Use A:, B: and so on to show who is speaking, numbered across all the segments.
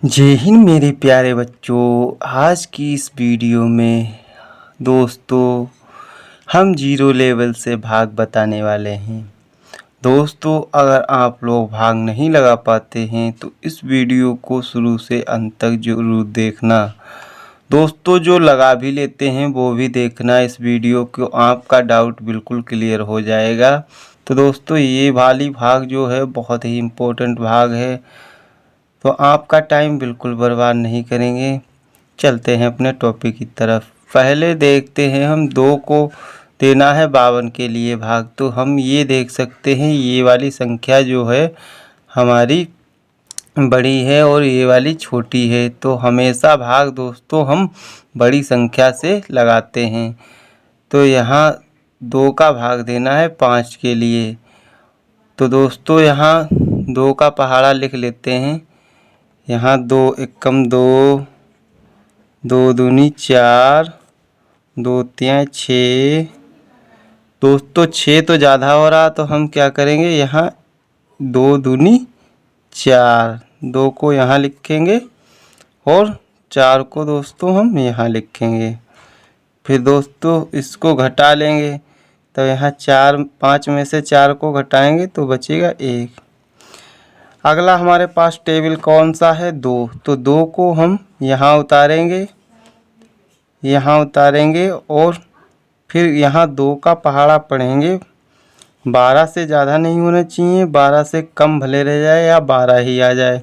A: जय हिंद मेरे प्यारे बच्चों। आज की इस वीडियो में दोस्तों हम जीरो लेवल से भाग बताने वाले हैं। दोस्तों अगर आप लोग भाग नहीं लगा पाते हैं तो इस वीडियो को शुरू से अंत तक जरूर देखना। दोस्तों जो लगा भी लेते हैं वो भी देखना इस वीडियो को, आपका डाउट बिल्कुल क्लियर हो जाएगा। तो दोस्तों ये वाली भाग जो है बहुत ही इम्पोर्टेंट भाग है, तो आपका टाइम बिल्कुल बर्बाद नहीं करेंगे। चलते हैं अपने टॉपिक की तरफ। पहले देखते हैं हम 2 को देना है 52 के लिए भाग, तो हम ये देख सकते हैं ये वाली संख्या जो है हमारी बड़ी है और ये वाली छोटी है, तो हमेशा भाग दोस्तों हम बड़ी संख्या से लगाते हैं। तो यहाँ 2 का भाग देना है 5 के लिए, तो दोस्तों यहाँ 2 का पहाड़ा लिख लेते हैं। यहाँ 2 एकम 2, 2 दूनी 4, 2 तिया 6। दोस्तों 6 तो ज़्यादा हो रहा, तो हम क्या करेंगे, यहाँ 2 दूनी 4, 2 को यहाँ लिखेंगे और 4 को दोस्तों हम यहाँ लिखेंगे। फिर दोस्तों इसको घटा लेंगे, तो यहाँ 4 5 में से 4 को घटाएंगे तो बचेगा 1। अगला हमारे पास टेबल कौन सा है, 2, तो 2 को हम यहाँ उतारेंगे और फिर यहाँ 2 का पहाड़ा पढ़ेंगे। 12 से ज़्यादा नहीं होना चाहिए, 12 से कम भले रह जाए या 12 ही आ जाए।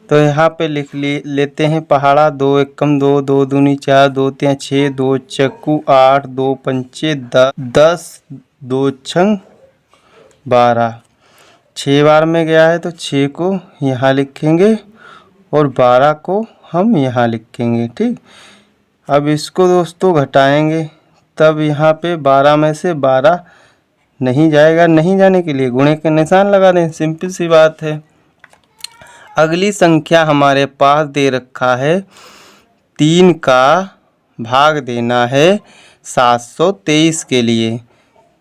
A: तो यहाँ पे लेते हैं पहाड़ा। 2 एकम 2, 2 दूनी 4, 2 तिया 6, 2 चक्कू 8, 2 पंचे 10, 2 छंग 12। 6 बार में गया है तो 6 को यहाँ लिखेंगे और 12 को हम यहाँ लिखेंगे। ठीक, अब इसको दोस्तों घटाएंगे, तब यहाँ पे 12 में से 12 नहीं जाएगा। नहीं जाने के लिए गुणे के निशान लगा दें, सिंपल सी बात है। अगली संख्या हमारे पास दे रखा है 3 का भाग देना है 723 के लिए।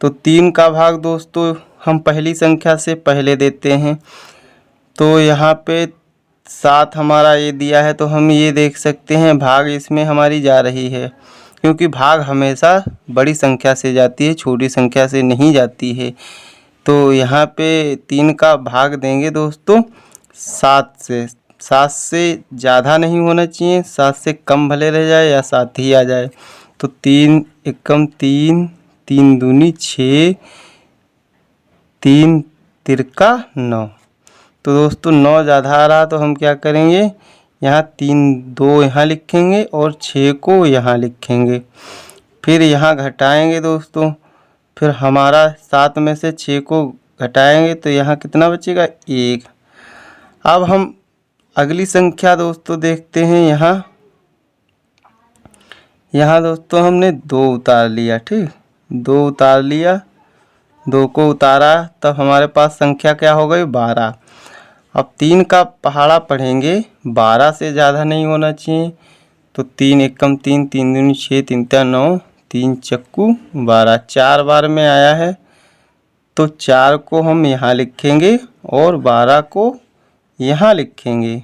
A: तो 3 का भाग दोस्तों हम पहली संख्या से पहले देते हैं। तो यहाँ पे 7 हमारा ये दिया है, तो हम ये देख सकते हैं भाग इसमें हमारी जा रही है, क्योंकि भाग हमेशा बड़ी संख्या से जाती है, छोटी संख्या से नहीं जाती है। तो यहाँ पे 3 का भाग देंगे दोस्तों 7 से। 7 से ज़्यादा नहीं होना चाहिए, 7 से कम भले रह जाए या 7 ही आ जाए। तो 3 एकम 3, 3 दूनी 6, 3 तिरका 9। तो दोस्तों 9 ज़्यादा आ रहा, तो हम क्या करेंगे, यहाँ 3 2 यहाँ लिखेंगे और 6 को यहाँ लिखेंगे। फिर यहाँ घटाएंगे दोस्तों, फिर हमारा 7 में से 6 को घटाएंगे तो यहाँ कितना बचेगा, 1। अब हम अगली संख्या दोस्तों देखते हैं। यहाँ दोस्तों हमने 2 उतार लिया। ठीक, 2 उतार लिया, 2 को उतारा, तब हमारे पास संख्या क्या हो गई, 12। अब 3 का पहाड़ा पढ़ेंगे, 12 से ज़्यादा नहीं होना चाहिए। तो 3 एकम 3, 3 दूनी 6, 3 तिया 9, 3 चक्कू 12। 4 बार में आया है, तो 4 को हम यहाँ लिखेंगे और 12 को यहाँ लिखेंगे।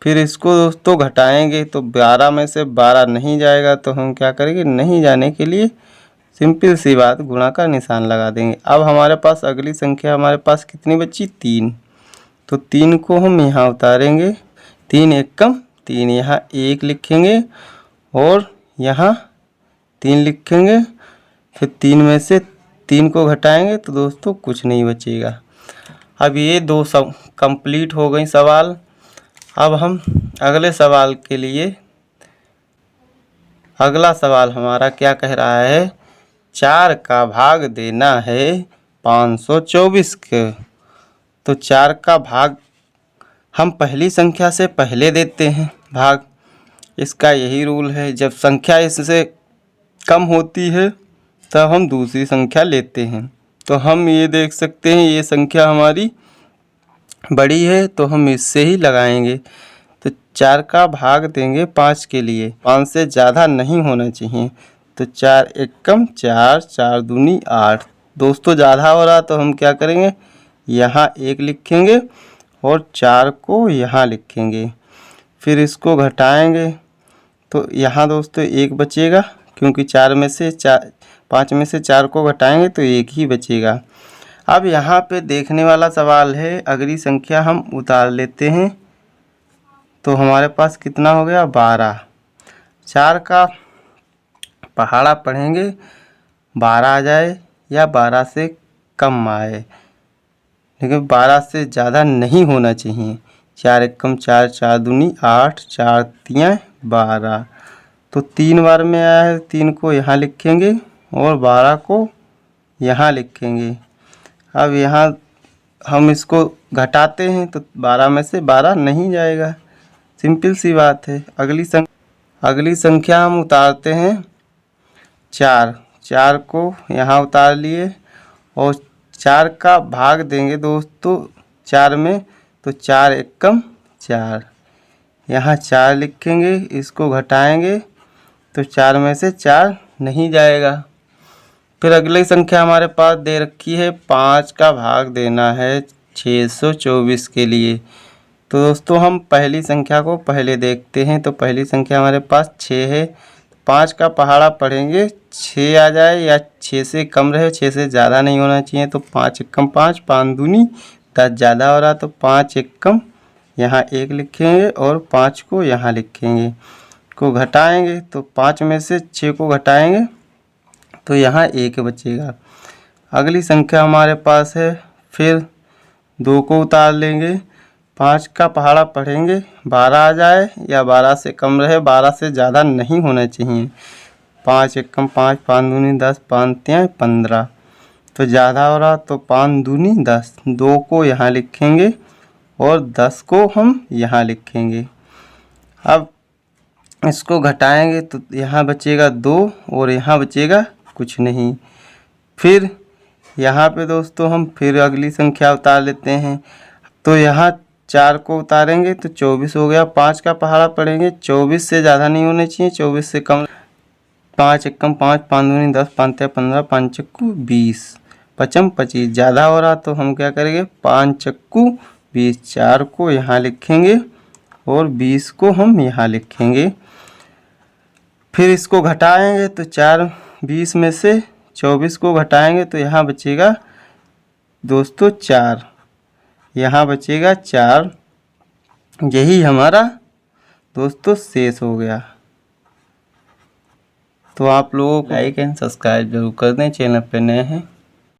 A: फिर इसको दोस्तों घटाएंगे, तो 12 में से 12 नहीं जाएगा, तो हम क्या करेंगे, नहीं जाने के लिए सिंपल सी बात गुणा का निशान लगा देंगे। अब हमारे पास अगली संख्या हमारे पास कितनी बची, 3। तो 3 को हम यहाँ उतारेंगे, 3 एकम 3, यहाँ 1 लिखेंगे और यहाँ 3 लिखेंगे। फिर 3 में से 3 को घटाएंगे तो दोस्तों कुछ नहीं बचेगा। अब ये 2 सब कंप्लीट हो गई सवाल। अब हम अगले सवाल के लिए, अगला सवाल हमारा क्या कह रहा है, 4 का भाग देना है 524 के। तो 4 का भाग हम पहली संख्या से पहले देते हैं भाग। इसका यही रूल है, जब संख्या इससे कम होती है तब हम दूसरी संख्या लेते हैं। तो हम ये देख सकते हैं ये संख्या हमारी बड़ी है, तो हम इससे ही लगाएंगे। तो 4 का भाग देंगे 5 के लिए, 5 से ज़्यादा नहीं होना चाहिए। तो 4 एकम 4, 4 दूनी 8। दोस्तों ज़्यादा हो रहा, तो हम क्या करेंगे, यहाँ 1 लिखेंगे और 4 को यहाँ लिखेंगे। फिर इसको घटाएंगे तो यहाँ दोस्तों 1 बचेगा, क्योंकि 5 में से 4 को घटाएंगे तो 1 ही बचेगा। अब यहाँ पे देखने वाला सवाल है, अगली संख्या हम उतार लेते हैं तो हमारे पास कितना हो गया 12। 4 का पहाड़ा पढ़ेंगे 12 आ जाए या 12 से कम आए, लेकिन 12 से ज़्यादा नहीं होना चाहिए। 4 एकम 4, 4 दूनी 8, 4 तियाँ 12। तो 3 बार में आया है, 3 को यहाँ लिखेंगे और 12 को यहाँ लिखेंगे। अब यहाँ हम इसको घटाते हैं तो 12 में से 12 नहीं जाएगा, सिंपल सी बात है। अगली संख्या हम उतारते हैं 4। 4 को यहाँ उतार लिए और 4 का भाग देंगे दोस्तों 4 में, तो 4 एकम 4, यहाँ 4 लिखेंगे, इसको घटाएंगे तो 4 में से 4 नहीं जाएगा। फिर अगली संख्या हमारे पास दे रखी है 5 का भाग देना है 624 के लिए। तो दोस्तों हम पहली संख्या को पहले देखते हैं। तो पहली संख्या हमारे पास 6 है। 5 का पहाड़ा पढ़ेंगे 6 आ जाए या 6 से कम रहे, 6 से ज़्यादा नहीं होना चाहिए। तो 5 एकम 5, 5 दूनी 10 ज़्यादा हो रहा, तो 5 एकम यहाँ 1 लिखेंगे और 5 को यहाँ लिखेंगे, को घटाएंगे तो 5 में से 6 को घटाएंगे तो यहाँ 1 बचेगा। अगली संख्या हमारे पास है, फिर 2 को उतार लेंगे। 5 का पहाड़ा पढ़ेंगे 12 आ जाए या 12 से कम रहे, 12 से ज़्यादा नहीं होना चाहिए। 5 एकम 5, 5 दूनी 10, 5 तियाँ 15, तो ज़्यादा हो रहा तो 5 दूनी 10। 2 को यहाँ लिखेंगे और 10 को हम यहाँ लिखेंगे। अब इसको घटाएंगे तो यहाँ बचेगा 2 और यहाँ बचेगा कुछ नहीं। फिर यहाँ पे दोस्तों हम फिर अगली संख्या उतार लेते हैं। तो यहाँ 4 को उतारेंगे तो 24 हो गया। 5 का पहाड़ा पढ़ेंगे 24 से ज़्यादा नहीं होने चाहिए, 24 से कम। 5 एकम 5, 5 दूनी 10, 5 तियाँ 15, 5 चक्कू 20, 5 25, ज़्यादा हो रहा तो हम क्या करेंगे 5 चक्कू 20। 4 को यहाँ लिखेंगे और 20 को हम यहाँ लिखेंगे। फिर इसको घटाएंगे तो 4, 20 में से 24 को घटाएंगे तो यहाँ बचेगा दोस्तों 4, यहाँ बचेगा 4। यही हमारा दोस्तों शेष हो गया। तो आप लोगों को लाइक एंड सब्सक्राइब जरूर कर दें, चैनल पे नए हैं।